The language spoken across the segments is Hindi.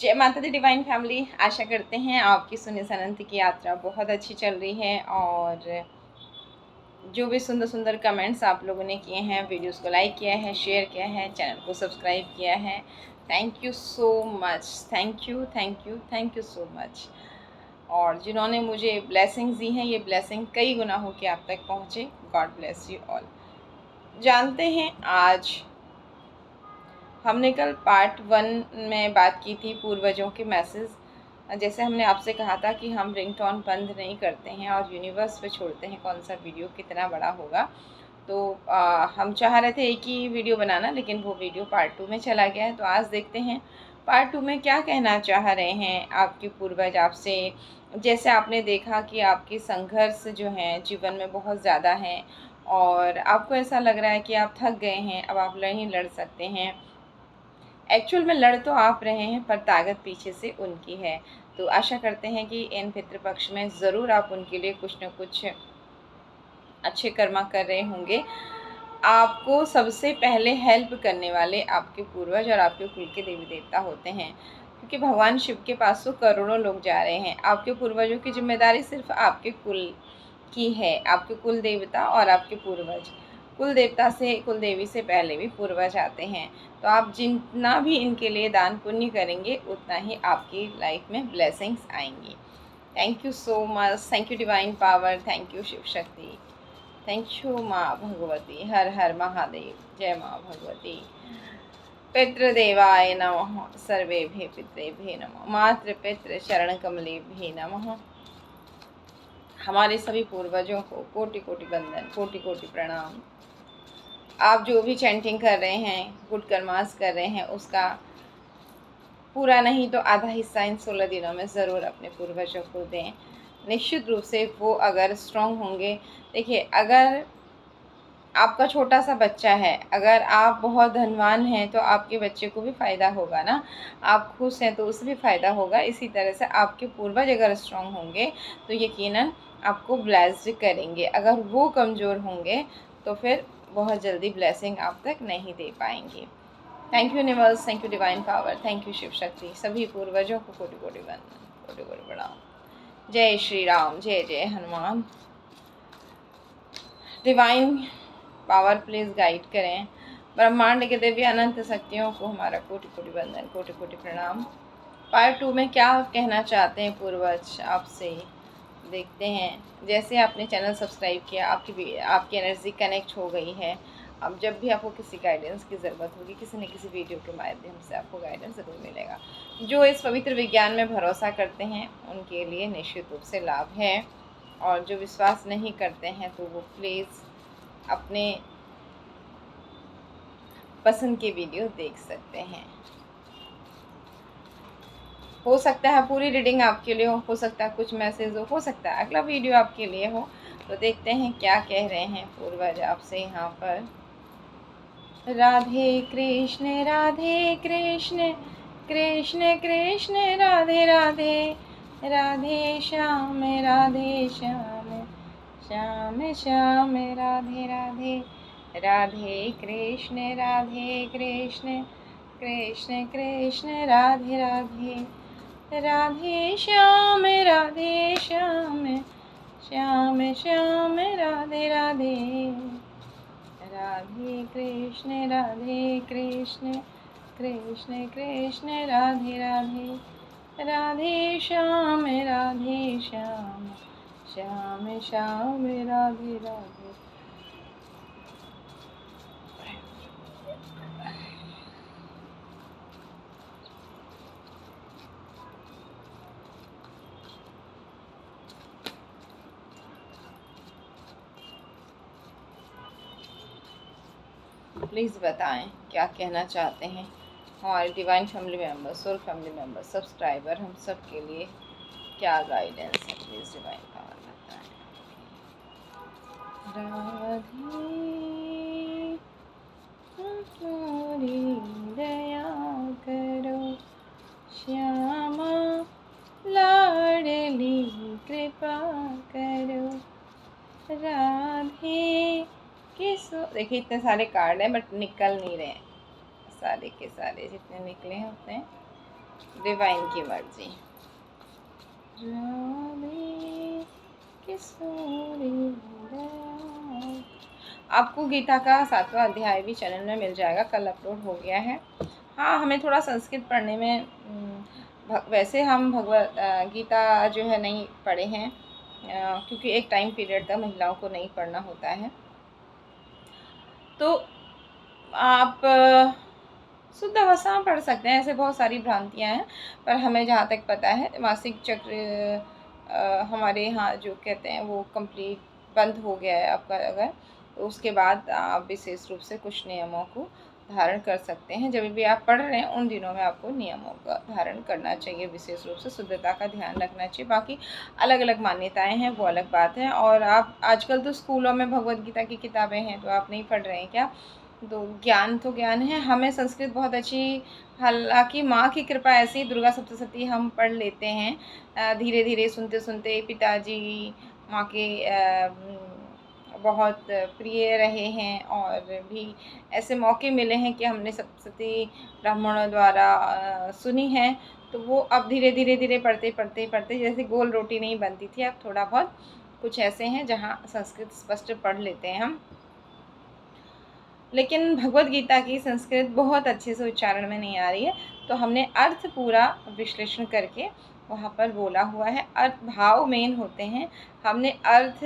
जय माता दी डिवाइन फैमिली। आशा करते हैं आपकी सुने सनंत की यात्रा बहुत अच्छी चल रही है और जो भी सुंदर सुंदर कमेंट्स आप लोगों ने किए हैं, वीडियोस को लाइक किया है, शेयर किया है, चैनल को सब्सक्राइब किया है, thank you so much. Thank you thank you thank you so much. और जिन्होंने मुझे ब्लेसिंग्स दी हैं, ये ब्लेसिंग कई गुना हो के आप तक पहुँचे। God bless you all. जानते हैं, आज हमने कल पार्ट 1 में बात की थी पूर्वजों के मैसेज। जैसे हमने आपसे कहा था कि हम रिंगटोन बंद नहीं करते हैं और यूनिवर्स पे छोड़ते हैं कौन सा वीडियो कितना बड़ा होगा। तो हम चाह रहे थे एक ही वीडियो बनाना, लेकिन वो वीडियो पार्ट 2 में चला गया है। तो आज देखते हैं पार्ट 2 में क्या कहना चाह रहे हैं आपके पूर्वज आपसे। जैसे आपने देखा कि आपके संघर्ष जो हैं जीवन में बहुत ज़्यादा हैं और आपको ऐसा लग रहा है कि आप थक गए हैं, अब आप नहीं लड़ सकते हैं। एक्चुअल में लड़ तो आप रहे हैं पर ताकत पीछे से उनकी है। तो आशा करते हैं कि इन पितृपक्ष में ज़रूर आप उनके लिए कुछ न कुछ अच्छे कर्मा कर रहे होंगे। आपको सबसे पहले हेल्प करने वाले आपके पूर्वज और आपके कुल के देवी देवता होते हैं, क्योंकि भगवान शिव के पास तो करोड़ों लोग जा रहे हैं। आपके पूर्वजों की जिम्मेदारी सिर्फ आपके कुल की है, आपके कुल देवता और आपके पूर्वज। कुल देवता से, कुल देवी से पहले भी पूर्वज आते हैं। तो आप जितना भी इनके लिए दान पुण्य करेंगे उतना ही आपकी लाइफ में ब्लेसिंग्स आएंगी। Thank you so much. Thank you divine power. Thank you Shiv Shakti. Thank you माँ भगवती। हर हर महादेव। जय माँ भगवती। पितृदेवाय नमः। सर्वेभ्य पितृभ्य नमः। मातृपितृ शरण कमलेभ्य नमः। हमारे सभी पूर्वजों को कोटि कोटि वंदन, कोटि कोटि प्रणाम। आप जो भी चैंटिंग कर रहे हैं, गुड कर्मास कर रहे हैं, उसका पूरा नहीं तो आधा हिस्सा इन 16 दिनों में ज़रूर अपने पूर्वजों को दें। निश्चित रूप से वो अगर स्ट्रॉन्ग होंगे, देखिए अगर आपका छोटा सा बच्चा है, अगर आप बहुत धनवान हैं तो आपके बच्चे को भी फ़ायदा होगा ना। आप खुश हैं तो उसे भी फ़ायदा होगा। इसी तरह से आपके पूर्वज अगर स्ट्रॉन्ग होंगे तो यकीनन आपको ब्लेस्ड करेंगे। अगर वो कमज़ोर होंगे तो फिर बहुत जल्दी ब्लेसिंग आप तक नहीं दे पाएंगे। Thank you universe. Thank you divine power. Thank you Shiv Shakti. सभी पूर्वजों को कोटि कोटि वंदन, कोटि कोटि प्रणाम। जय श्री राम। जय जय Hanuman. Divine power please guide करें। ब्रह्मांड के देवी अनंत शक्तियों को हमारा कोटि कोटि वंदन, कोटि कोटि प्रणाम। पार्ट 2 में क्या कहना चाहते हैं पूर्वज आपसे, देखते हैं। जैसे आपने चैनल सब्सक्राइब किया, आपकी एनर्जी कनेक्ट हो गई है। अब जब भी आपको किसी गाइडेंस की ज़रूरत होगी, किसी न किसी वीडियो के माध्यम से आपको गाइडेंस ज़रूर मिलेगा। जो इस पवित्र विज्ञान में भरोसा करते हैं उनके लिए निश्चित रूप से लाभ है, और जो विश्वास नहीं करते हैं तो वो प्लीज़ अपने पसंद के वीडियो देख सकते हैं। हो सकता है पूरी रीडिंग आपके लिए हो सकता है कुछ मैसेज हो सकता है अगला वीडियो आपके लिए हो। तो देखते हैं क्या कह रहे हैं पूर्वज आपसे यहाँ पर। राधे कृष्ण कृष्ण कृष्ण राधे राधे, राधे श्याम श्याम श्याम राधे राधे, राधे कृष्ण कृष्ण कृष्ण कृष्ण राधे राधे, राधे श्याम श्याम श्याम राधे राधे, राधे कृष्ण कृष्ण कृष्ण कृष्ण राधे राधे, राधे श्याम श्याम श्याम राधे राधे। प्लीज़ बताएं क्या कहना चाहते हैं हमारे divine family member, soul family member, subscriber, हम सब के लिए क्या गाइडेंस है। प्लीज़ डिवाइन पावर बताएं। राधे तुम्हारी दया करो, श्यामा लाडली कृपा करो, राधे किसो। देखिए इतने सारे कार्ड हैं बट निकल नहीं रहे हैं, सारे के सारे जितने निकले हैं उतने डिवाइन की मर्जी। राधे किशोरी दया। आपको गीता का 7वां अध्याय भी चैनल में मिल जाएगा, कल अपलोड हो गया है। हाँ, हमें थोड़ा संस्कृत पढ़ने में वैसे हम भगवत गीता जो है नहीं पढ़े हैं, क्योंकि एक टाइम पीरियड तक महिलाओं को नहीं पढ़ना होता है। तो आप शुद्ध अवस्था में पढ़ सकते हैं, ऐसे बहुत सारी भ्रांतियां हैं, पर हमें जहाँ तक पता है मासिक चक्र हमारे यहाँ जो कहते हैं वो कंप्लीट बंद हो गया है आपका, अगर तो उसके बाद आप विशेष रूप से कुछ नियमों को धारण कर सकते हैं। जब भी आप पढ़ रहे हैं उन दिनों में आपको नियमों का धारण करना चाहिए, विशेष रूप से शुद्धता का ध्यान रखना चाहिए। बाकी अलग अलग मान्यताएं हैं, वो अलग बात है। और आप आजकल तो स्कूलों में भगवद गीता की किताबें हैं, तो आप नहीं पढ़ रहे हैं क्या? तो ज्ञान है, हमें संस्कृत बहुत अच्छी, हालांकि माँ की कृपा ऐसी, दुर्गा सप्तशती हम पढ़ लेते हैं धीरे धीरे सुनते सुनते। पिताजी माँ के बहुत प्रिय रहे हैं, और भी ऐसे मौके मिले हैं कि हमने सप्तशती ब्राह्मणों द्वारा सुनी है। तो वो अब धीरे धीरे पढ़ते पढ़ते पढ़ते, जैसे गोल रोटी नहीं बनती थी, अब थोड़ा बहुत कुछ ऐसे हैं जहाँ संस्कृत स्पष्ट पढ़ लेते हैं हम। लेकिन भगवत गीता की संस्कृत बहुत अच्छे से उच्चारण में नहीं आ रही है, तो हमने अर्थ पूरा विश्लेषण करके वहाँ पर बोला हुआ है। अर्थ भाव मेन होते हैं। हमने अर्थ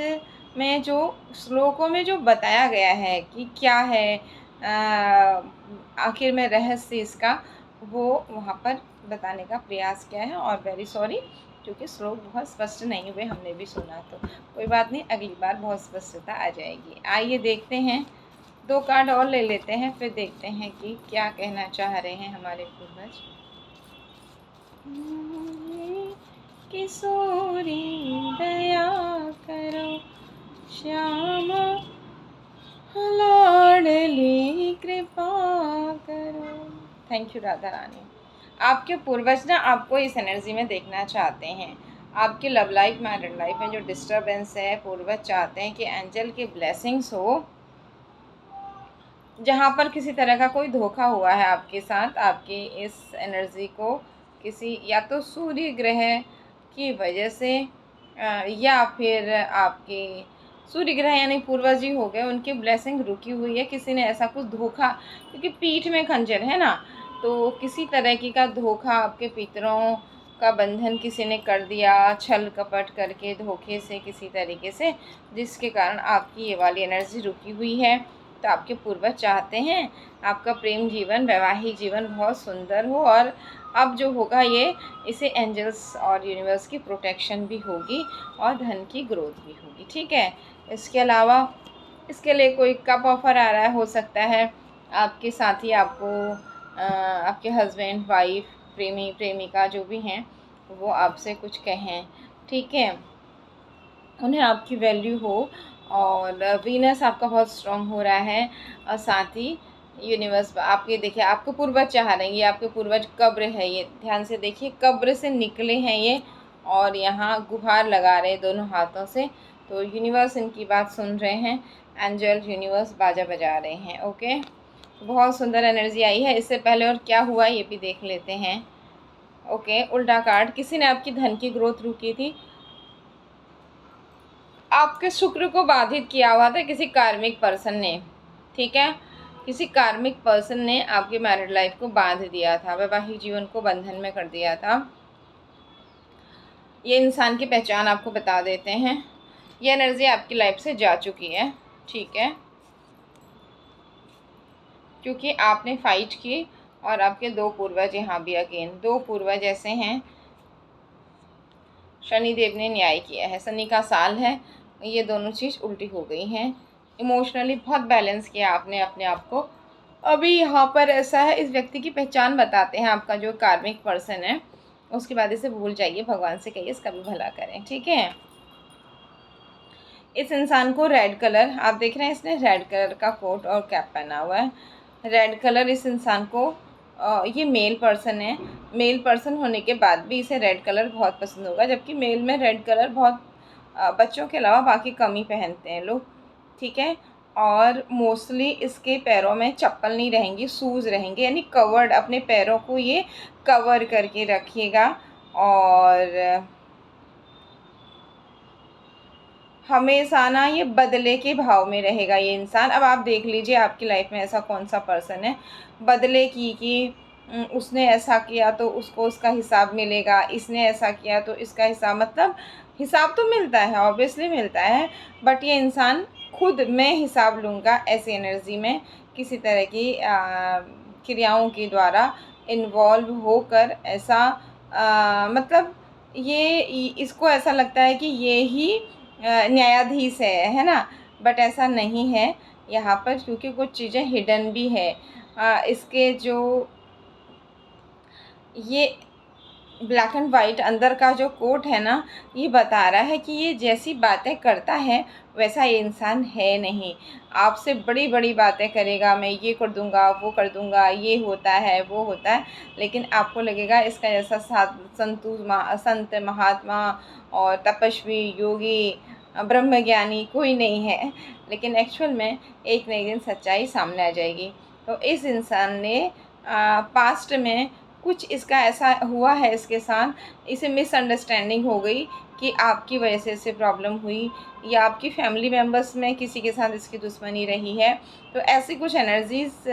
में जो श्लोकों में जो बताया गया है कि क्या है आखिर में रहस्य इसका, वो वहाँ पर बताने का प्रयास किया है। और वेरी सॉरी, क्योंकि श्लोक बहुत स्पष्ट नहीं हुए, हमने भी सुना, तो कोई बात नहीं, अगली बार बहुत स्पष्टता आ जाएगी। आइए देखते हैं, 2 कार्ड और ले लेते हैं, फिर देखते हैं कि क्या कहना चाह रहे हैं हमारे पूर्वज। किशोरी दया करो, श्यामा लाडली कृपा करो। Thank you Radha Rani. आपके पूर्वज ना आपको इस एनर्जी में देखना चाहते हैं। आपके लव लाइफ, मैरिड लाइफ में जो डिस्टर्बेंस है, पूर्वज चाहते हैं कि एंजल की ब्लेसिंग्स हो। जहाँ पर किसी तरह का कोई धोखा हुआ है आपके साथ, आपकी इस एनर्जी को किसी या तो सूर्य ग्रह की वजह से या फिर आपके सूर्य ग्रह यानी पूर्वज ही हो गए, उनकी ब्लेसिंग रुकी हुई है। किसी ने ऐसा कुछ धोखा, क्योंकि पीठ में खंजर है ना, तो किसी तरह की का धोखा, आपके पितरों का बंधन किसी ने कर दिया, छल कपट करके, धोखे से, किसी तरीके से, जिसके कारण आपकी ये वाली एनर्जी रुकी हुई है। तो आपके पूर्वज चाहते हैं आपका प्रेम जीवन, वैवाहिक जीवन बहुत सुंदर हो, और अब जो होगा ये, इसे एंजल्स और यूनिवर्स की प्रोटेक्शन भी होगी और धन की ग्रोथ भी होगी। ठीक है, इसके अलावा इसके लिए कोई कप ऑफर आ रहा है, हो सकता है आपके साथी आपको आपके हस्बैंड, वाइफ, प्रेमी, प्रेमिका जो भी हैं, वो आपसे कुछ कहें। ठीक है, उन्हें आपकी वैल्यू हो, और वीनस आपका बहुत स्ट्रॉन्ग हो रहा है, और साथ ही यूनिवर्स आपके, देखिए आपके पूर्वज चाह रहे हैं, ये आपके पूर्वज कब्र है, ये ध्यान से देखिए, कब्र से निकले हैं ये, और यहाँ गुहार लगा रहे हैं दोनों हाथों से। तो यूनिवर्स इनकी बात सुन रहे हैं, एंजल यूनिवर्स बाजा बजा रहे हैं। ओके, बहुत सुंदर एनर्जी आई है। इससे पहले और क्या हुआ ये भी देख लेते हैं। ओके, उल्टा कार्ड, किसी ने आपकी धन की ग्रोथ रुकी थी, आपके शुक्र को बाधित किया हुआ था किसी कार्मिक पर्सन ने। ठीक है, किसी कार्मिक पर्सन ने आपकी मैरिड लाइफ को बांध दिया था, वैवाहिक जीवन को बंधन में कर दिया था। ये इंसान की पहचान आपको बता देते हैं, ये एनर्जी आपकी लाइफ से जा चुकी है। ठीक है, क्योंकि आपने फाइट की, और आपके 2 पूर्वज, यहाँ भी अगेन 2 पूर्वज ऐसे हैं, शनिदेव ने न्याय किया है, शनि का साल है, ये दोनों चीज़ उल्टी हो गई हैं। इमोशनली बहुत बैलेंस किया आपने अपने आप को। अभी यहाँ पर ऐसा है, इस व्यक्ति की पहचान बताते हैं, आपका जो कार्मिक पर्सन है, उसके बाद इसे भूल जाइए, भगवान से कहिए इसका भी भला करें। ठीक है, इस इंसान को रेड कलर, आप देख रहे हैं इसने रेड कलर का कोट और कैप पहना हुआ है। रेड कलर इस इंसान को, ये मेल पर्सन है, मेल पर्सन होने के बाद भी इसे रेड कलर बहुत पसंद होगा, जबकि मेल में रेड कलर बहुत बच्चों के अलावा बाकी कम ही पहनते हैं लोग। ठीक है, और मोस्टली इसके पैरों में चप्पल नहीं रहेंगी, शूज़ रहेंगे, यानी कवर्ड, अपने पैरों को ये कवर करके रखिएगा। और हमेशा ना ये बदले के भाव में रहेगा ये इंसान। अब आप देख लीजिए आपकी लाइफ में ऐसा कौन सा पर्सन है बदले की, कि उसने ऐसा किया तो उसको उसका हिसाब मिलेगा, इसने ऐसा किया तो इसका हिसाब, मतलब हिसाब तो मिलता है, ऑब्वियसली मिलता है, बट ये इंसान खुद मैं हिसाब लूँगा ऐसी एनर्जी में किसी तरह की क्रियाओं के द्वारा इन्वॉल्व होकर ऐसा मतलब ये इसको ऐसा लगता है कि ये ही न्यायाधीश है ना, बट ऐसा नहीं है यहाँ पर, क्योंकि कुछ चीज़ें हिडन भी है। इसके जो ये ब्लैक एंड वाइट अंदर का जो कोट है ना, ये बता रहा है कि ये जैसी बातें करता है वैसा ये इंसान है नहीं। आपसे बड़ी बड़ी बातें करेगा, मैं ये कर दूंगा, वो कर दूंगा, ये होता है, वो होता है, लेकिन आपको लगेगा इसका जैसा संत महात्मा और तपस्वी योगी ब्रह्मज्ञानी कोई नहीं है। लेकिन एक्चुअल में एक न एक दिन सच्चाई सामने आ जाएगी। तो इस इंसान ने पास्ट में कुछ इसका ऐसा हुआ है इसके साथ, इसे मिसअंडरस्टैंडिंग हो गई कि आपकी वजह से इसे प्रॉब्लम हुई, या आपकी फैमिली मेम्बर्स में किसी के साथ इसकी दुश्मनी रही है। तो ऐसी कुछ एनर्जीज़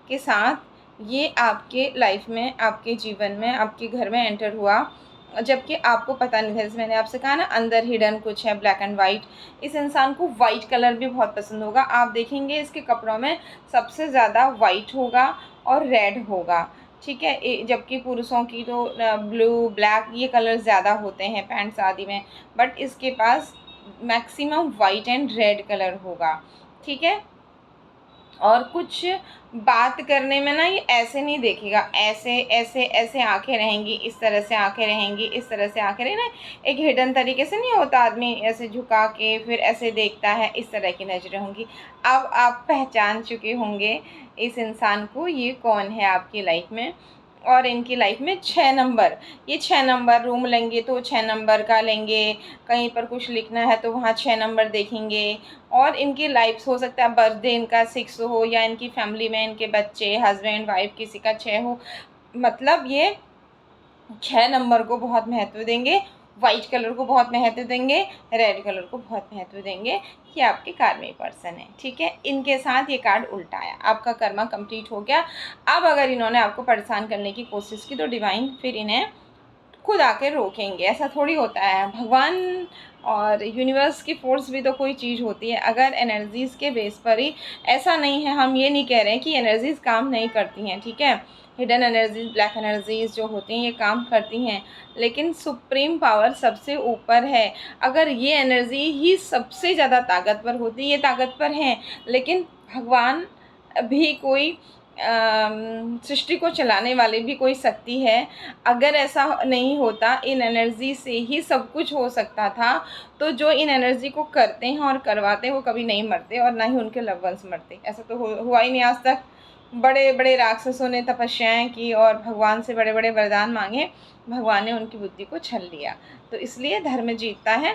के साथ ये आपके लाइफ में, आपके जीवन में, आपके घर में एंटर हुआ, जबकि आपको पता नहीं था। जैसे मैंने आपसे कहा ना, अंदर हिडन कुछ है ब्लैक एंड वाइट। इस इंसान को वाइट कलर भी बहुत पसंद होगा। आप देखेंगे इसके कपड़ों में सबसे ज़्यादा वाइट होगा और रेड होगा, ठीक है, जबकि पुरुषों की तो ब्लू ब्लैक ये कलर ज़्यादा होते हैं पैंट्स आदि में, बट इसके पास maximum white and red colour होगा, ठीक है। और कुछ बात करने में ना ये ऐसे नहीं देखेगा, ऐसे ऐसे ऐसे आंखें रहेंगी, इस तरह से आंखें रहेंगी, इस तरह से आंखें रहेंगी ना, एक हिडन तरीके से नहीं होता, आदमी ऐसे झुका के फिर ऐसे देखता है, इस तरह की नज़रें होंगी। अब आप पहचान चुके होंगे इस इंसान को, ये कौन है आपकी लाइफ में। और इनकी लाइफ में 6 नंबर, ये 6 नंबर रूम लेंगे तो 6 नंबर का लेंगे, कहीं पर कुछ लिखना है तो वहाँ 6 नंबर देखेंगे। और इनकी लाइफ हो सकता है बर्थडे इनका 6 हो, या इनकी फैमिली में इनके बच्चे हस्बैंड वाइफ किसी का 6 हो, मतलब ये 6 नंबर को बहुत महत्व देंगे, वाइट कलर को बहुत महत्व देंगे, रेड कलर को बहुत महत्व देंगे। ये आपके कार्मिक पर्सन है, ठीक है। इनके साथ ये कार्ड उल्टा आया, आपका कर्मा कंप्लीट हो गया। अब अगर इन्होंने आपको परेशान करने की कोशिश की तो डिवाइन फिर इन्हें खुद आके रोकेंगे। ऐसा थोड़ी होता है, भगवान और यूनिवर्स की फ़ोर्स भी तो कोई चीज़ होती है। अगर एनर्जीज़ के बेस पर ही, ऐसा नहीं है, हम ये नहीं कह रहे हैं कि एनर्जीज़ काम नहीं करती हैं, ठीक है। हिडन एनर्जीज़, ब्लैक एनर्जीज़ जो होती हैं ये काम करती हैं, लेकिन सुप्रीम पावर सबसे ऊपर है। अगर ये एनर्जी ही सबसे ज़्यादा ताकतवर होती, ये ताकतवर हैं, लेकिन भगवान भी कोई सृष्टि को चलाने वाली भी कोई शक्ति है। अगर ऐसा नहीं होता, इन एनर्जी से ही सब कुछ हो सकता था, तो जो इन एनर्जी को करते हैं और करवाते हैं वो कभी नहीं मरते, और ना ही उनके लव वंस मरते। ऐसा तो हुआ ही नहीं आज तक। बड़े बड़े राक्षसों ने तपस्याएं की और भगवान से बड़े बड़े वरदान मांगे, भगवान ने उनकी बुद्धि को छल लिया। तो इसलिए धर्म जीतता है।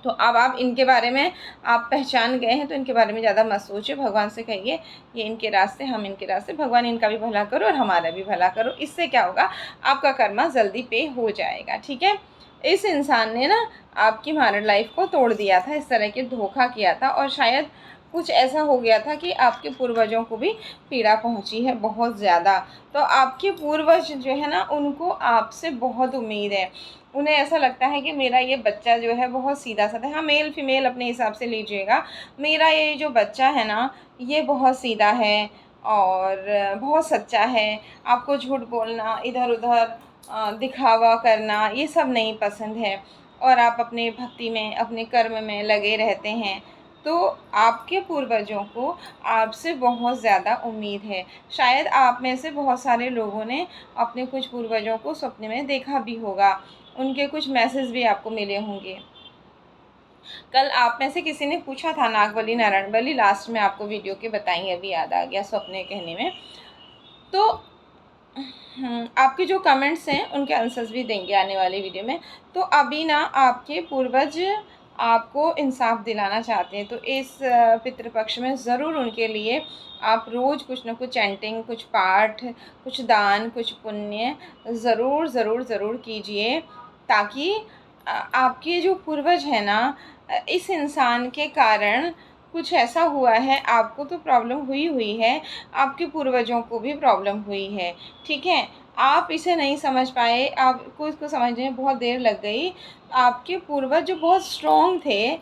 तो अब आप इनके बारे में आप पहचान गए हैं, तो इनके बारे में ज़्यादा मत सोचिए, भगवान से कहिए ये इनके रास्ते, हम इनके रास्ते, भगवान इनका भी भला करो और हमारा भी भला करो। इससे क्या होगा, आपका कर्मा जल्दी पे हो जाएगा, ठीक है। इस इंसान ने ना आपकी मैरिड लाइफ को तोड़ दिया था, इस तरह के धोखा किया था, और शायद कुछ ऐसा हो गया था कि आपके पूर्वजों को भी पीड़ा पहुंची है बहुत ज़्यादा। तो आपके पूर्वज जो है ना, उनको आपसे बहुत उम्मीद है। उन्हें ऐसा लगता है कि मेरा ये बच्चा जो है बहुत सीधा साधा, हाँ मेल फीमेल अपने हिसाब से लीजिएगा, मेरा ये जो बच्चा है ना ये बहुत सीधा है और बहुत सच्चा है। आपको झूठ बोलना, इधर उधर दिखावा करना, ये सब नहीं पसंद है, और आप अपने भक्ति में, अपने कर्म में लगे रहते हैं। तो आपके पूर्वजों को आपसे बहुत ज़्यादा उम्मीद है। शायद आप में से बहुत सारे लोगों ने अपने कुछ पूर्वजों को सपने में देखा भी होगा, उनके कुछ मैसेज भी आपको मिले होंगे। कल आप में से किसी ने पूछा था नागबली नारायण बली, लास्ट में आपको वीडियो के बताएंगे, अभी याद आ गया सपने कहने में। तो आपके जो कमेंट्स हैं उनके आंसर्स भी देंगे आने वाली वीडियो में। तो अभी ना आपके पूर्वज आपको इंसाफ दिलाना चाहते हैं। तो इस पितृपक्ष में ज़रूर उनके लिए आप रोज़ कुछ ना कुछ चैंटिंग, कुछ पाठ, कुछ दान, कुछ पुण्य ज़रूर ज़रूर ज़रूर कीजिए, ताकि आपके जो पूर्वज हैं ना, इस इंसान के कारण कुछ ऐसा हुआ है, आपको तो प्रॉब्लम हुई हुई है, आपके पूर्वजों को भी प्रॉब्लम हुई है, ठीक है। आप इसे नहीं समझ पाए, आपको इसको समझने में बहुत देर लग गई। आपके पूर्वज जो बहुत स्ट्रॉन्ग थे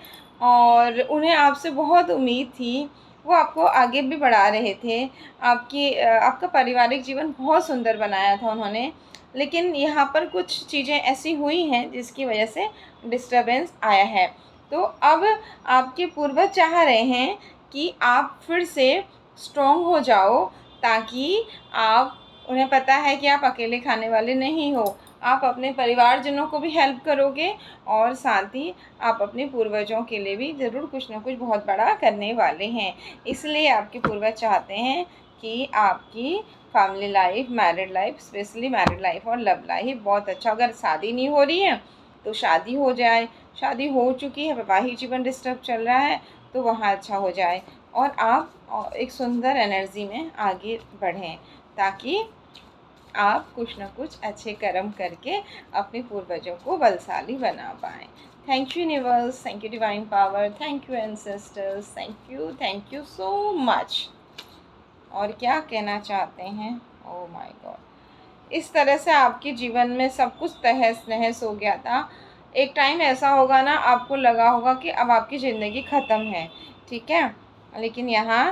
और उन्हें आपसे बहुत उम्मीद थी, वो आपको आगे भी बढ़ा रहे थे। आपका पारिवारिक जीवन बहुत सुंदर बनाया था उन्होंने, लेकिन यहाँ पर कुछ चीज़ें ऐसी हुई हैं जिसकी वजह से डिस्टरबेंस आया है। तो अब आपके पूर्वज चाह रहे हैं कि आप फिर से स्ट्रॉन्ग हो जाओ, ताकि आप, उन्हें पता है कि आप अकेले खाने वाले नहीं हो, आप अपने परिवारजनों को भी हेल्प करोगे और साथ ही आप अपने पूर्वजों के लिए भी ज़रूर कुछ ना कुछ बहुत बड़ा करने वाले हैं। इसलिए आपके पूर्वज चाहते हैं कि आपकी family life, married life, specially married life और लव लाइफ बहुत अच्छा, अगर शादी नहीं हो रही है तो शादी हो जाए, शादी हो चुकी है, वैवाहिक जीवन डिस्टर्ब चल रहा है तो वहाँ अच्छा हो जाए और आप एक सुंदर एनर्जी में आगे बढ़ें, ताकि आप कुछ ना कुछ अच्छे कर्म करके अपने पूर्वजों को बलशाली बना पाएँ। Thank you universe, thank you divine power, thank you ancestors, thank you so much. और क्या कहना चाहते हैं? ओह माय गॉड, इस तरह से आपके जीवन में सब कुछ तहस नहस हो गया था। एक टाइम ऐसा होगा ना, आपको लगा होगा कि अब आपकी ज़िंदगी ख़त्म है, ठीक है। लेकिन यहाँ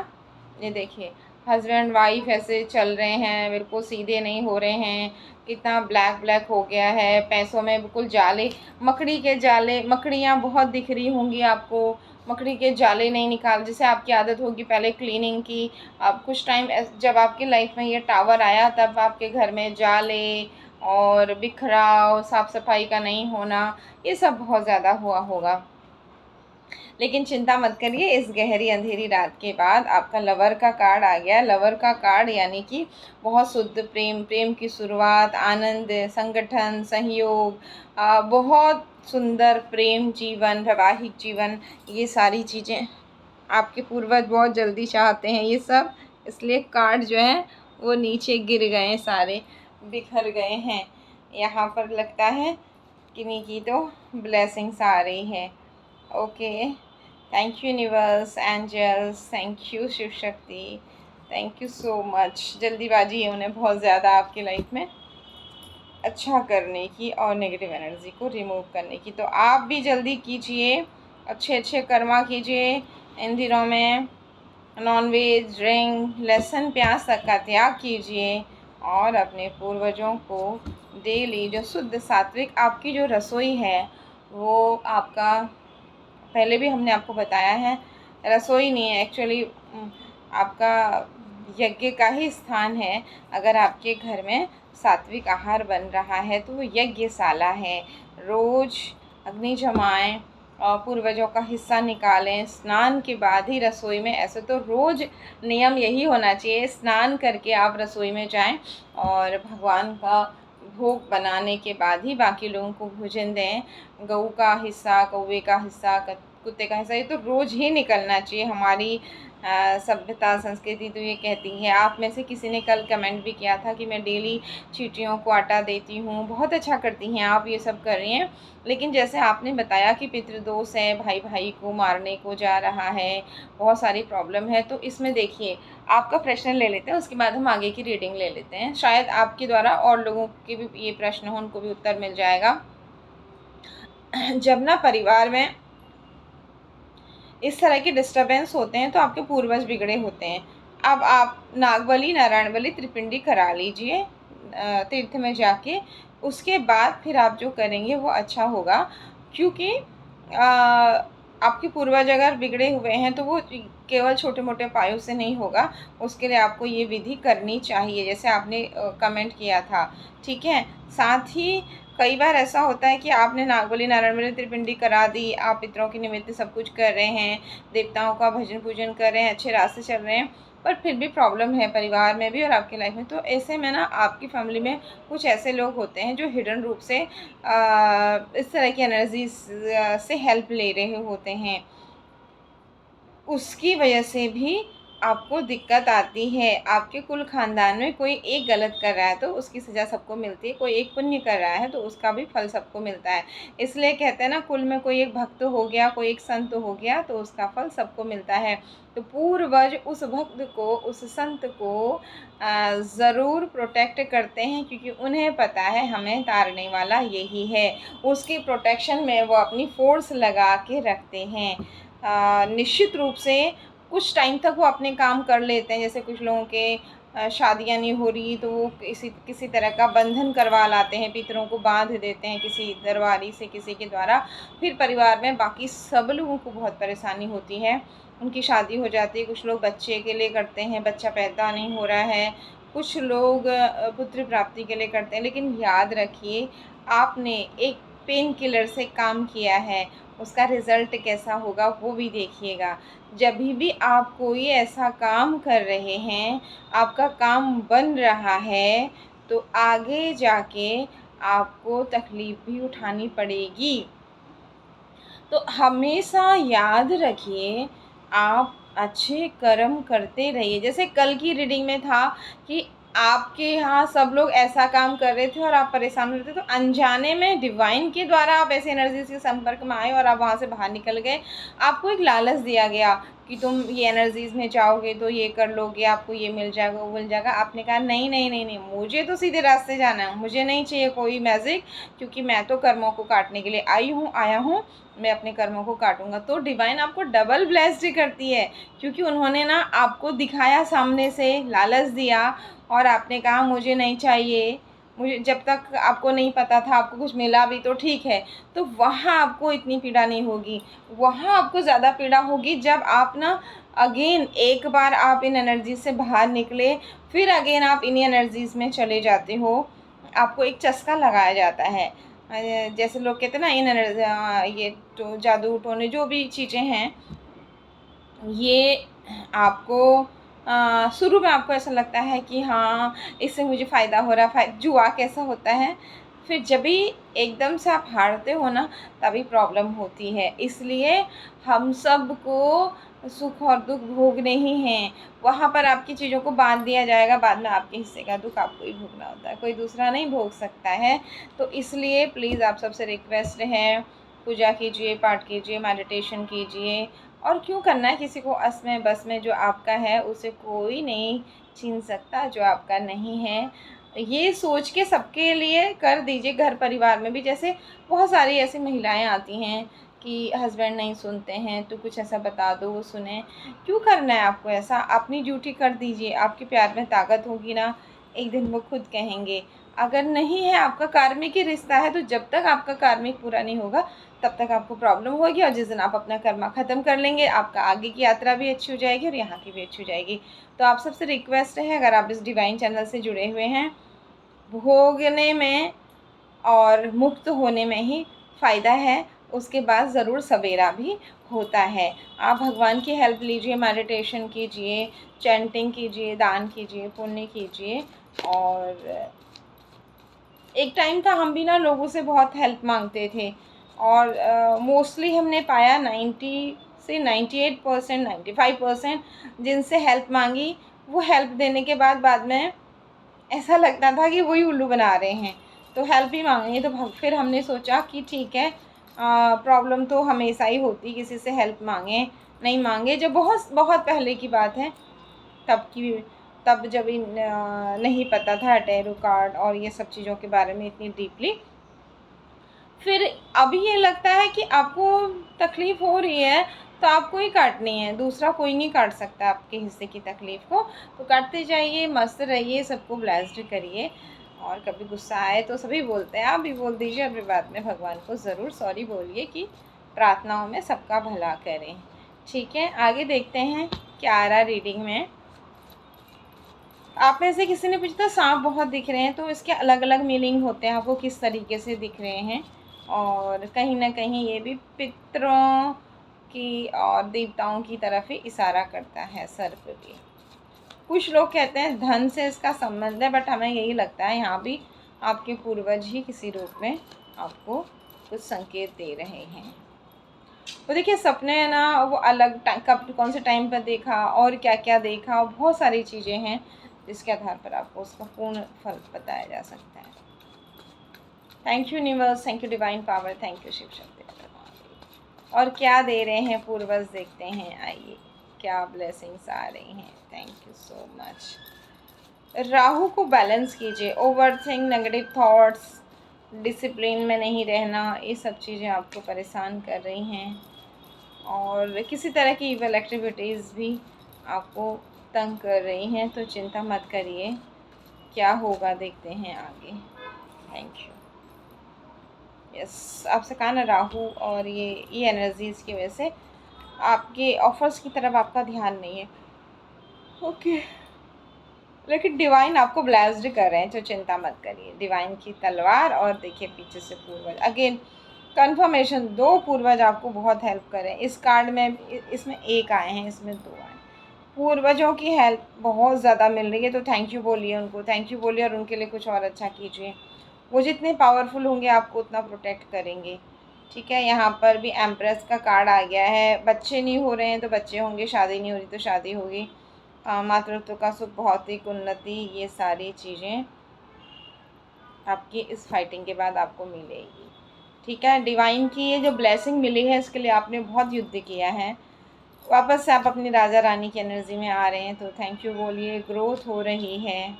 ये देखिए, हस्बैंड वाइफ ऐसे चल रहे हैं, बिल्कुल सीधे नहीं हो रहे हैं, कितना ब्लैक ब्लैक हो गया है, पैसों में बिल्कुल जाले, मकड़ी के जाले, मकड़ियाँ बहुत दिख रही होंगी आपको, मकड़ी के जाले नहीं निकाल, जैसे आपकी आदत होगी पहले क्लीनिंग की। अब कुछ टाइम जब आपकी लाइफ में ये टावर आया, तब आपके घर में जाले और बिखराव, साफ़ सफाई का नहीं होना, ये सब बहुत ज़्यादा हुआ होगा। लेकिन चिंता मत करिए, इस गहरी अंधेरी रात के बाद आपका लवर का कार्ड आ गया। लवर का कार्ड यानी कि बहुत शुद्ध प्रेम, प्रेम की शुरुआत, आनंद, संगठन, सहयोग, बहुत सुंदर प्रेम जीवन, वैवाहिक जीवन, ये सारी चीज़ें आपके पूर्वज बहुत जल्दी चाहते हैं ये सब। इसलिए कार्ड जो है वो नीचे गिर गए हैं, सारे बिखर गए हैं। यहाँ पर लगता है किन्हीं की तो ब्लेसिंग्स आ रही है। Okay, thank you universe, angels, thank you Shiv Shakti, thank you so much. जल्दीबाजी है उन्हें बहुत ज़्यादा आपकी लाइफ में अच्छा करने की और नेगेटिव एनर्जी को रिमूव करने की। तो आप भी जल्दी कीजिए, अच्छे अच्छे कर्मा कीजिए इन दिनों में। नॉनवेज, ड्रिंक, लहसुन, प्याज तक का त्याग कीजिए और अपने पूर्वजों को डेली जो शुद्ध सात्विक आपकी जो रसोई है, वो आपका, पहले भी हमने आपको बताया है, रसोई नहीं है एक्चुअली, आपका यज्ञ का ही स्थान है। अगर आपके घर में सात्विक आहार बन रहा है तो वो यज्ञशाला है। रोज़ अग्नि जमाएं और पूर्वजों का हिस्सा निकालें, स्नान के बाद ही रसोई में। ऐसे तो रोज़ नियम यही होना चाहिए, स्नान करके आप रसोई में जाएं और भगवान का भोग बनाने के बाद ही बाकी लोगों को भोजन दें। गऊ का हिस्सा, कौवे का हिस्सा, कुत्ते का हिस्सा, ये तो रोज़ ही निकलना चाहिए। हमारी सभ्यता, संस्कृति तो ये कहती है। आप में से किसी ने कल कमेंट भी किया था कि मैं डेली चींटियों को आटा देती हूँ, बहुत अच्छा करती हैं आप, ये सब कर रही हैं। लेकिन जैसे आपने बताया कि पितृदोष है, भाई भाई को मारने को जा रहा है, बहुत सारी प्रॉब्लम है। तो इसमें देखिए, आपका प्रश्न ले लेते हैं, उसके बाद हम आगे की रीडिंग ले लेते हैं। शायद आपके द्वारा और लोगों के भी ये प्रश्न हो, उनको भी उत्तर मिल जाएगा। जब ना परिवार में इस तरह के डिस्टरबेंस होते हैं तो आपके पूर्वज बिगड़े होते हैं। अब आप नागबली, नारायण बलि, त्रिपिंडी करा लीजिए तीर्थ में जाके। उसके बाद फिर आप जो करेंगे वो अच्छा होगा, क्योंकि आपके पूर्वज अगर बिगड़े हुए हैं तो वो केवल छोटे मोटे उपायों से नहीं होगा। उसके लिए आपको ये विधि करनी चाहिए, जैसे आपने कमेंट किया था, ठीक है। साथ ही कई बार ऐसा होता है कि आपने नागबली, नारायण बलि, त्रिपिंडी करा दी, आप पितरों के निमित्त सब कुछ कर रहे हैं, देवताओं का भजन पूजन कर रहे हैं, अच्छे रास्ते चल रहे हैं, पर फिर भी प्रॉब्लम है परिवार में भी और आपकी लाइफ में। तो ऐसे में ना आपकी फैमिली में कुछ ऐसे लोग होते हैं जो हिडन रूप से इस तरह की एनर्जी से हेल्प ले रहे होते हैं, उसकी वजह से भी आपको दिक्कत आती है। आपके कुल ख़ानदान में कोई एक गलत कर रहा है तो उसकी सज़ा सबको मिलती है, कोई एक पुण्य कर रहा है तो उसका भी फल सबको मिलता है। इसलिए कहते हैं ना, कुल में कोई एक भक्त हो गया, कोई एक संत हो गया तो उसका फल सबको मिलता है। तो पूर्वज उस भक्त को, उस संत को ज़रूर प्रोटेक्ट करते हैं, क्योंकि उन्हें पता है हमें तारने वाला यही है। उसकी प्रोटेक्शन में वो अपनी फ़ोर्स लगा के रखते हैं। निश्चित रूप से कुछ टाइम तक वो अपने काम कर लेते हैं। जैसे कुछ लोगों के शादियाँ नहीं हो रही तो वो किसी तरह का बंधन करवा लाते हैं, पितरों को बांध देते हैं किसी दरबारी से, किसी के द्वारा। फिर परिवार में बाकी सब लोगों को बहुत परेशानी होती है, उनकी शादी हो जाती है। कुछ लोग बच्चे के लिए करते हैं, बच्चा पैदा नहीं हो रहा है। कुछ लोग पुत्र प्राप्ति के लिए करते हैं। लेकिन याद रखिए, आपने एक पेन किलर से काम किया है, उसका रिज़ल्ट कैसा होगा वो भी देखिएगा। जब भी आप कोई ऐसा काम कर रहे हैं, आपका काम बन रहा है, तो आगे जाके आपको तकलीफ़ भी उठानी पड़ेगी। तो हमेशा याद रखिए, आप अच्छे कर्म करते रहिए। जैसे कल की रीडिंग में था कि आपके यहाँ सब लोग ऐसा काम कर रहे थे और आप परेशान हो रहे थे, तो अनजाने में डिवाइन के द्वारा आप ऐसे एनर्जी के संपर्क में आए और आप वहाँ से बाहर निकल गए। आपको एक लालच दिया गया कि तुम ये एनर्जीज़ में जाओगे तो ये कर लोगे, आपको ये मिल जाएगा, वो मिल जाएगा। आपने कहा नहीं नहीं नहीं नहीं, मुझे तो सीधे रास्ते जाना है, मुझे नहीं चाहिए कोई मैजिक, क्योंकि मैं तो कर्मों को काटने के लिए आया हूँ, मैं अपने कर्मों को काटूंगा। तो डिवाइन आपको डबल ब्लेस्ड करती है, क्योंकि उन्होंने ना आपको दिखाया सामने से, लालच दिया और आपने कहा मुझे नहीं चाहिए। मुझे जब तक आपको नहीं पता था, आपको कुछ मिला भी तो ठीक है, तो वहाँ आपको इतनी पीड़ा नहीं होगी। वहाँ आपको ज़्यादा पीड़ा होगी जब आप ना अगेन एक बार आप इन एनर्जी से बाहर निकले, फिर अगेन आप इन एनर्जीज़ में चले जाते हो, आपको एक चस्का लगाया जाता है। जैसे लोग कहते हैं ना, इन एनर्जी, ये तो जादू टोने जो भी चीज़ें हैं, ये आपको शुरू में आपको ऐसा लगता है कि हाँ इससे मुझे फ़ायदा हो रहा है, जुआ कैसा होता है। फिर जब भी एकदम से आप हारते हो ना, तभी प्रॉब्लम होती है। इसलिए हम सब को सुख और दुख भोगने ही हैं। वहाँ पर आपकी चीज़ों को बांध दिया जाएगा, बाद में आपके हिस्से का दुख आपको ही भोगना होता है, कोई दूसरा नहीं भोग सकता है। तो इसलिए प्लीज़ आप सबसे रिक्वेस्ट है, पूजा कीजिए, पाठ कीजिए, मेडिटेशन कीजिए। और क्यों करना है किसी को अस में बस में, जो आपका है उसे कोई नहीं छीन सकता, जो आपका नहीं है। ये सोच के सबके लिए कर दीजिए, घर परिवार में भी। जैसे बहुत सारी ऐसी महिलाएं आती हैं कि हस्बैंड नहीं सुनते हैं तो कुछ ऐसा बता दो वो सुने। क्यों करना है आपको ऐसा? अपनी ड्यूटी कर दीजिए। आपके प्यार में ताकत होगी ना, एक दिन वो खुद कहेंगे। अगर नहीं है, आपका कार्मिक ही रिश्ता है, तो जब तक आपका कार्मिक पूरा नहीं होगा तब तक आपको प्रॉब्लम होगी। और जिस दिन आप अपना कर्मा ख़त्म कर लेंगे, आपका आगे की यात्रा भी अच्छी हो जाएगी और यहाँ की भी अच्छी हो जाएगी। तो आप सबसे रिक्वेस्ट है, अगर आप इस डिवाइन चैनल से जुड़े हुए हैं, भोगने में और मुक्त होने में ही फ़ायदा है, उसके बाद ज़रूर सवेरा भी होता है। आप भगवान की हेल्प लीजिए, मेडिटेशन कीजिए, चैंटिंग कीजिए, दान कीजिए, पुण्य कीजिए। और एक टाइम था हम भी ना लोगों से बहुत हेल्प मांगते थे, और मोस्टली हमने पाया 90 से 98%, 95% जिनसे हेल्प मांगी, वो हेल्प देने के बाद में ऐसा लगता था कि वही उल्लू बना रहे हैं, तो हेल्प ही मांगेंगे। तो फिर हमने सोचा कि ठीक है, प्रॉब्लम तो हमेशा ही होती, किसी से हेल्प मांगे नहीं मांगे। जब बहुत बहुत पहले की बात है, तब जब नहीं पता था टैरो कार्ड और ये सब चीज़ों के बारे में इतनी डीपली। फिर अभी ये लगता है कि आपको तकलीफ़ हो रही है तो आपको ही काटनी है, दूसरा कोई नहीं काट सकता आपके हिस्से की तकलीफ़ को। तो काटते जाइए, मस्त रहिए, सबको ब्लेस्ड करिए। और कभी गुस्सा आए तो सभी बोलते हैं, आप भी बोल दीजिए, और फिर बाद में भगवान को ज़रूर सॉरी बोलिए कि प्रार्थनाओं में सबका भला करें। ठीक है, आगे देखते हैं क्या आ रहा रीडिंग में। आप में से किसी ने पूछा था सांप बहुत दिख रहे हैं, तो इसके अलग अलग मीनिंग होते हैं, आपको किस तरीके से दिख रहे हैं। और कहीं ना कहीं ये भी पितरों की और देवताओं की तरफ ही इशारा करता है, सर्प भी। कुछ लोग कहते हैं धन से इसका संबंध है, बट हमें यही लगता है यहाँ भी आपके पूर्वज ही किसी रूप में आपको कुछ संकेत दे रहे हैं। तो देखिए सपने है ना, वो अलग कब कौन से टाइम पर देखा और क्या क्या देखा, बहुत सारी चीज़ें हैं जिसके आधार पर आपको उसका पूर्ण फल बताया जा सकता है। Thank you universe, thank you divine power, thank you Shiv Shakti. और क्या दे रहे हैं पूर्वज, देखते हैं, आइए क्या ब्लेसिंग्स आ रही हैं। Thank you so much. Rahu को बैलेंस कीजिए, ओवरथिंक, नेगेटिव थॉट्स, डिसिप्लिन में नहीं रहना, ये सब चीज़ें आपको परेशान कर रही हैं। और किसी तरह की इवल एक्टिविटीज़ भी आपको तंग कर रही हैं, तो चिंता मत करिए, क्या होगा देखते हैं आगे। Thank you. यस, आपसे कहा ना राहु और ये एनर्जीज़ की वजह से आपके ऑफर्स की तरफ आपका ध्यान नहीं है। ओके, लेकिन डिवाइन आपको ब्लेस्ड कर रहे हैं, तो चिंता मत करिए। डिवाइन की तलवार और देखिए पीछे से पूर्वज, अगेन कंफर्मेशन, 2 पूर्वज आपको बहुत हेल्प करें। इस कार्ड में, इसमें 1 आए हैं, इसमें 2 आए। पूर्वजों की हेल्प बहुत ज़्यादा मिल रही है, तो थैंक यू बोलिए उनको, थैंक यू बोलिए और उनके लिए कुछ और अच्छा कीजिए। वो जितने पावरफुल होंगे आपको उतना प्रोटेक्ट करेंगे। ठीक है, यहाँ पर भी एम्प्रेस का कार्ड आ गया है। बच्चे नहीं हो रहे हैं तो बच्चे होंगे, शादी नहीं हो रही तो शादी होगी, मातृत्व का सुख, भौतिक उन्नति, ये सारी चीज़ें आपकी इस फाइटिंग के बाद आपको मिलेगी। ठीक है, डिवाइन की ये जो ब्लेसिंग मिली है इसके लिए आपने बहुत युद्ध किया है, वापस से आप अपनी राजा रानी की एनर्जी में आ रहे हैं, तो थैंक यू बोलिए। ग्रोथ हो रही है,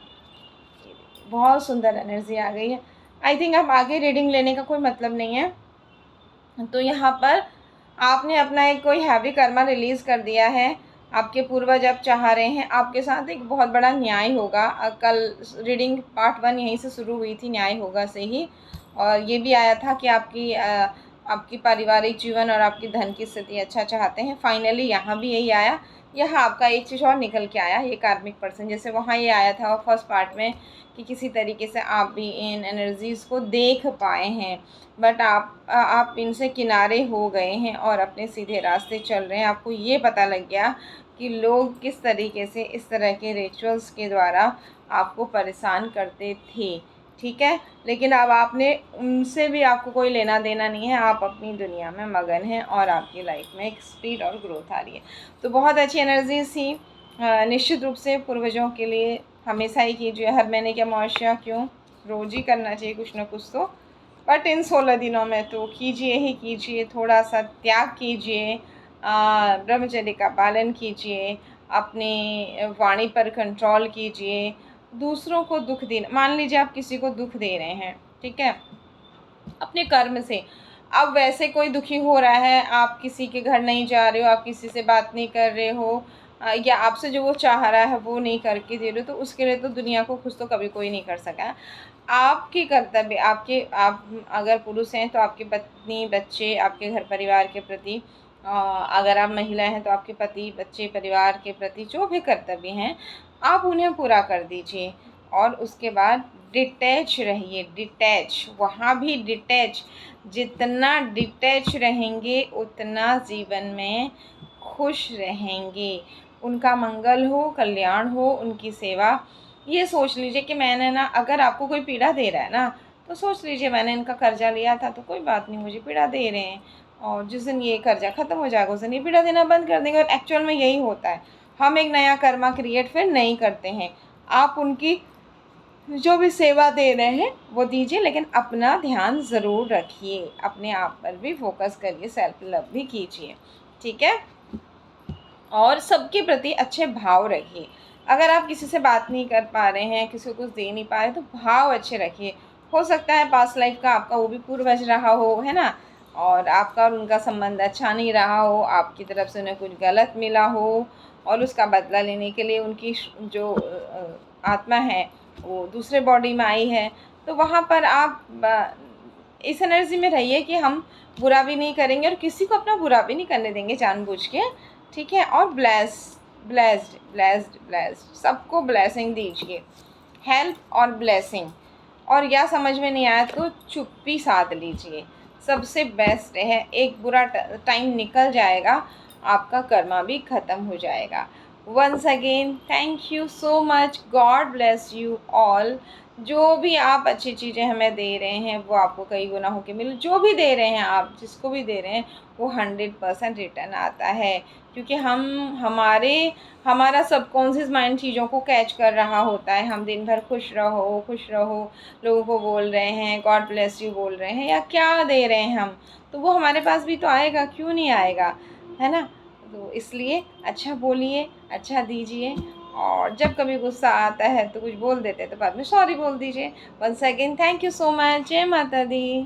बहुत सुंदर एनर्जी आ गई है। आई थिंक अब आगे रीडिंग लेने का कोई मतलब नहीं है, तो यहाँ पर आपने अपना एक कोई हैवी कर्मा रिलीज़ कर दिया है। आपके पूर्वज अब चाह रहे हैं आपके साथ एक बहुत बड़ा न्याय होगा। कल रीडिंग पार्ट 1 यहीं से शुरू हुई थी, न्याय होगा से ही, और ये भी आया था कि आपकी पारिवारिक जीवन और आपकी धन की स्थिति अच्छा चाहते हैं। फाइनली यहाँ भी यही आया। यहाँ आपका एक चीज़ और निकल के आया, ये कार्मिक पर्सन, जैसे वहाँ ये आया था फर्स्ट पार्ट में कि किसी तरीके से आप भी इन एनर्जीज़ को देख पाए हैं, बट आप इनसे किनारे हो गए हैं और अपने सीधे रास्ते चल रहे हैं। आपको ये पता लग गया कि लोग किस तरीके से इस तरह के रिचुअल्स के द्वारा आपको परेशान करते थे। ठीक है, लेकिन अब आपने उनसे भी, आपको कोई लेना देना नहीं है, आप अपनी दुनिया में मगन हैं और आपकी लाइफ में एक स्पीड और ग्रोथ आ रही है। तो बहुत अच्छी एनर्जीज थी। निश्चित रूप से पूर्वजों के लिए हमेशा ही कीजिए, हर महीने की अमावस्या क्यों, रोज़ ही करना चाहिए कुछ ना कुछ तो, बट इन 16 दिनों में तो कीजिए ही कीजिए। थोड़ा सा त्याग कीजिए, ब्रह्मचर्य का पालन कीजिए, अपनी वाणी पर कंट्रोल कीजिए, दूसरों को दुख देना, मान लीजिए आप किसी को दुख दे रहे हैं, ठीक है, अपने कर्म से, अब वैसे कोई दुखी हो रहा है, आप किसी के घर नहीं जा रहे हो, आप किसी से बात नहीं कर रहे हो, या आपसे जो वो चाह रहा है वो नहीं करके दे रहे हो, तो उसके लिए तो दुनिया को खुश तो कभी कोई नहीं कर सका। आपकी कर्तव्य, आप अगर पुरुष हैं तो आपकी पत्नी, बच्चे, आपके घर परिवार के प्रति, अगर आप महिला हैं तो आपके पति, बच्चे, परिवार के प्रति जो भी कर्तव्य हैं आप उन्हें पूरा कर दीजिए। और उसके बाद डिटैच रहिए, डिटैच, वहाँ भी डिटैच, जितना डिटैच रहेंगे उतना जीवन में खुश रहेंगे। उनका मंगल हो, कल्याण हो, उनकी सेवा। ये सोच लीजिए कि मैंने ना, अगर आपको कोई पीड़ा दे रहा है ना, तो सोच लीजिए मैंने इनका कर्जा लिया था, तो कोई बात नहीं, मुझे पीड़ा दे रहे हैं, और जिस दिन ये कर्जा ख़त्म हो जाएगा उस दिन ये पीड़ा देना बंद कर देंगे। और एक्चुअल में यही होता है, हम एक नया कर्मा क्रिएट फिर नहीं करते हैं। आप उनकी जो भी सेवा दे रहे हैं वो दीजिए, लेकिन अपना ध्यान ज़रूर रखिए, अपने आप पर भी फोकस करिए, सेल्फ लव भी कीजिए। ठीक है, और सबके प्रति अच्छे भाव रखिए। अगर आप किसी से बात नहीं कर पा रहे हैं, किसी को कुछ दे नहीं पा रहे, तो भाव अच्छे रखिए। हो सकता है पास्ट लाइफ का आपका वो भी पूर्वज रहा हो, है ना, और आपका और उनका संबंध अच्छा नहीं रहा हो, आपकी तरफ से उन्हें कुछ गलत मिला हो, और उसका बदला लेने के लिए उनकी जो आत्मा है वो दूसरे बॉडी में आई है। तो वहाँ पर आप इस एनर्जी में रहिए कि हम बुरा भी नहीं करेंगे और किसी को अपना बुरा भी नहीं करने देंगे जानबूझ के। ठीक है, और ब्लेस्ड ब्लेस्ड ब्लेस्ड, सबको ब्लेसिंग दीजिए, हेल्प और ब्लेसिंग। और या समझ में नहीं आया तो चुप्पी साध लीजिए, सबसे बेस्ट है। एक बुरा टाइम निकल जाएगा, आपका कर्मा भी ख़त्म हो जाएगा। Once again thank you so much, god bless you all. जो भी आप अच्छी चीज़ें हमें दे रहे हैं वो आपको कई गुना होके मिले। जो भी दे रहे हैं आप, जिसको भी दे रहे हैं, वो 100% रिटर्न आता है, क्योंकि हमारा सबकॉन्शियस माइंड चीज़ों को कैच कर रहा होता है। हम दिन भर खुश रहो खुश रहो लोगों को बोल रहे हैं, गॉड ब्लेस यू बोल रहे हैं, या क्या दे रहे हैं हम, तो वो हमारे पास भी तो आएगा, क्यों नहीं आएगा, है ना। तो इसलिए अच्छा बोलिए, अच्छा दीजिए, और जब कभी गुस्सा आता है तो कुछ बोल देते हैं तो बाद में सॉरी बोल दीजिए। Once again thank you so much. जय माता दी।